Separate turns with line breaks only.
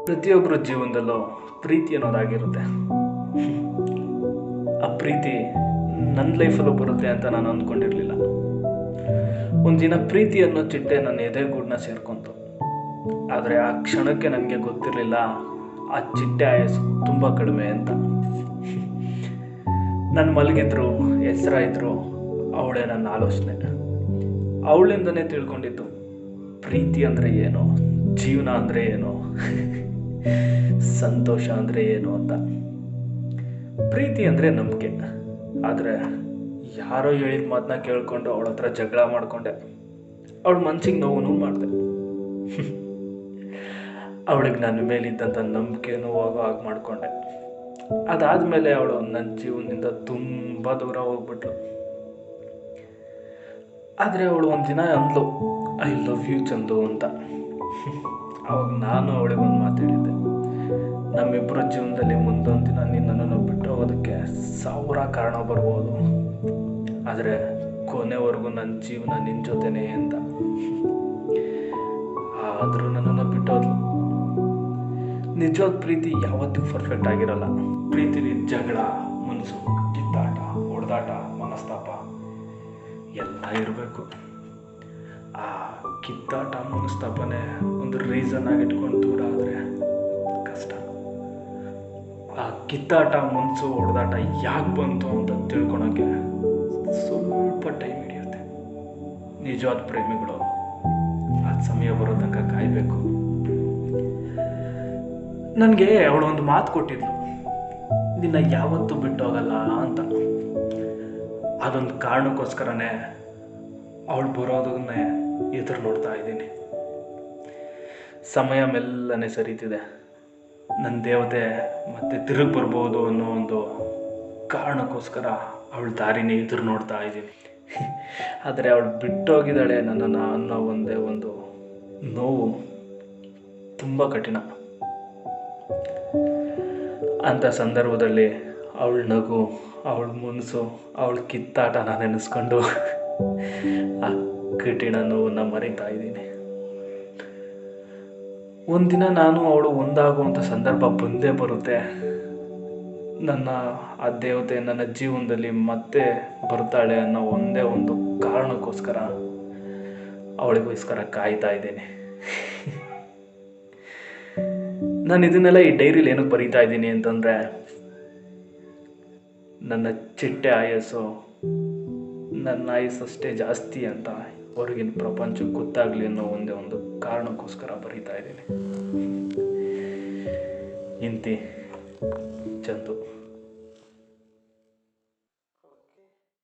ಪ್ರತಿಯೊಬ್ಬರ ಜೀವನದಲ್ಲೂ ಪ್ರೀತಿ ಅನ್ನೋದಾಗಿರುತ್ತೆ. ಆ ಪ್ರೀತಿ ನನ್ನ ಲೈಫಲ್ಲೂ ಬರುತ್ತೆ ಅಂತ ನಾನು ಅಂದ್ಕೊಂಡಿರಲಿಲ್ಲ. ಒಂದಿನ ಪ್ರೀತಿ ಅನ್ನೋ ಚಿಟ್ಟೆ ನನ್ನ ಎದೆಗೂಡನ್ನ ಸೇರ್ಕೊಂತು. ಆದರೆ ಆ ಕ್ಷಣಕ್ಕೆ ನನಗೆ ಗೊತ್ತಿರಲಿಲ್ಲ ಆ ಚಿಟ್ಟೆ ಆಯಸ್ಸು ತುಂಬ ಕಡಿಮೆ ಅಂತ. ನನ್ನ ಮಲಗಿದ್ರು, ಎಚ್ಚರ ಇದ್ರು, ಅವಳೇ ನನ್ನ ಆಲೋಚನೆ. ಅವಳಿಂದನೇ ತಿಳ್ಕೊಂಡಿದ್ದು ಪ್ರೀತಿ ಅಂದರೆ ಏನು, ಜೀವನ ಅಂದರೆ ಏನು, ಸಂತೋಷ ಅಂದರೆ ಏನು ಅಂತ. ಪ್ರೀತಿ ಅಂದರೆ ನಂಬಿಕೆ. ಆದರೆ ಯಾರೋ ಹೇಳಿದ ಮಾತನ್ನ ಕೇಳಿಕೊಂಡು ಅವಳ ಹತ್ರ ಜಗಳ ಮಾಡಿಕೊಂಡೆ. ಅವಳ ಮನ್ಸಿಗೆ ನೋವು ಮಾಡಿದೆ. ಅವಳಿಗೆ ನನ್ನ ಮೇಲಿದ್ದಂಥ ನಂಬಿಕೆನೂ ಹೋಗೋ ಹಾಗೆ ಮಾಡಿಕೊಂಡೆ. ಅದಾದಮೇಲೆ ಅವಳು ನನ್ನ ಜೀವನದಿಂದ ತುಂಬ ದೂರ ಹೋಗ್ಬಿಟ್ಲು. ಆದರೆ ಅವಳು ಒಂದಿನ ಅಂದ್ಲು, ಐ ಲವ್ ಯು ಚಂದು ಅಂತ. ಅವಾಗ ನಾನು ಅವಳಿಗೆ ಒಂದು ಮಾತು ಹೇಳಿದ್ದೆ, ನಮ್ಮಿಬ್ಬರ ಜೀವನದಲ್ಲಿ ಮುಂದೊಂದು ದಿನ ನಿನ್ನನ್ನು ಬಿಟ್ಟು ಹೋಗೋದಕ್ಕೆ 1000 ಕಾರಣ ಬರ್ಬೋದು, ಆದರೆ ಕೊನೆವರೆಗೂ ನನ್ನ ಜೀವನ ನಿನ್ನ ಜೊತೆನೇ ಅಂತ. ಆದರೂ ನನ್ನನ್ನು ಬಿಟ್ಟೋದ್ಲು. ನಿಜವಾದ ಪ್ರೀತಿ ಯಾವತ್ತೂ ಪರ್ಫೆಕ್ಟ್ ಆಗಿರಲ್ಲ. ಪ್ರೀತಿಲಿ ಜಗಳ, ಮುನ್ಸು, ಕಿತ್ತಾಟ, ಹೊಡೆದಾಟ, ಮನಸ್ತಾಪ ಎಲ್ಲ ಇರಬೇಕು. ಆ ಕಿತ್ತಾಟ ಮನಸ್ತಾಪನೆ ಒಂದು ರೀಸನ್ ಆಗಿ ಇಟ್ಕೊಂಡು ದೂರ ಆದರೆ ಕಷ್ಟ. ಆ ಕಿತ್ತಾಟ, ಮುನ್ಸು, ಹೊಡೆದಾಟ ಯಾಕೆ ಬಂತು ಅಂತ ತಿಳ್ಕೊಳಕ್ಕೆ ಸ್ವಲ್ಪ ಟೈಮ್ ಹಿಡಿಯುತ್ತೆ. ನಿಜವಾದ ಪ್ರೇಮಿಗಳು ಆ ಸಮಯ ಬರೋ ತನಕ ಕಾಯಬೇಕು. ನನಗೆ ಅವಳು ಒಂದು ಮಾತು ಕೊಟ್ಟಿದ್ಲು, ನಿನ್ನ ಯಾವತ್ತೂ ಬಿಟ್ಟೋಗಲ್ಲ ಅಂತ. ಅದೊಂದು ಕಾರಣಕ್ಕೋಸ್ಕರನೇ ಅವಳು ಬರೋದನ್ನೇ ಎದುರು ನೋಡ್ತಾ ಇದ್ದೀನಿ. ಸಮಯ ಮೆಲ್ಲನೆ ಸರಿತಿದೆ. ನನ್ನ ದೇವತೆ ಮತ್ತೆ ತಿರುಗಿ ಬರ್ಬೋದು ಅನ್ನೋ ಒಂದು ಕಾರಣಕ್ಕೋಸ್ಕರ ಅವಳ ದಾರಿನೇ ಎದುರು ನೋಡ್ತಾ ಇದ್ದೀನಿ. ಆದರೆ ಅವಳು ಬಿಟ್ಟೋಗಿದ್ದಾಳೆ ನನ್ನನ್ನು ಅನ್ನೋ ಒಂದೇ ಒಂದು ನೋವು ತುಂಬ ಕಠಿಣ. ಅಂಥ ಸಂದರ್ಭದಲ್ಲಿ ಅವಳ ನಗು, ಅವಳ ಮುನ್ಸು, ಅವಳ ಕಿತ್ತಾಟನ ನೆನೆಸ್ಕೊಂಡು ಆ ಕಠಿಣ ನೋವನ್ನು ಮರೀತಾ ಇದ್ದೀನಿ. ಒಂದಿನ ನಾನು ಅವಳು ಒಂದಾಗುವಂಥ ಸಂದರ್ಭ ಬಂದೇ ಬರುತ್ತೆ. ನನ್ನ ಆ ದೇವತೆ ನನ್ನ ಜೀವನದಲ್ಲಿ ಮತ್ತೆ ಬರ್ತಾಳೆ ಅನ್ನೋ ಒಂದೇ ಒಂದು ಕಾರಣಕ್ಕೋಸ್ಕರ ಅವಳಿಗೋಸ್ಕರ ಕಾಯ್ತಾ ಇದ್ದೀನಿ. ನಾನು ಇದನ್ನೆಲ್ಲ ಈ ಡೈರಿಲಿ ಏನಕ್ಕೆ ಬರೀತಾ ಇದ್ದೀನಿ ಅಂತಂದರೆ, ನನ್ನ ಚಿಟ್ಟೆ ಆಯಸ್ಸು ನನ್ನ ಆಯಸ್ಸಷ್ಟೇ ಜಾಸ್ತಿ ಅಂತ ಹೊರಗಿನ ಪ್ರಪಂಚಕ್ಕೆ ಗೊತ್ತಾಗಲಿ ಅನ್ನೋ ಒಂದೇ ಒಂದು ಕಾರಣಕ್ಕೋಸ್ಕರ ಬರೀತಾ ಇದ್ದೀನಿ. ಇಂತಿ ಚಂದು.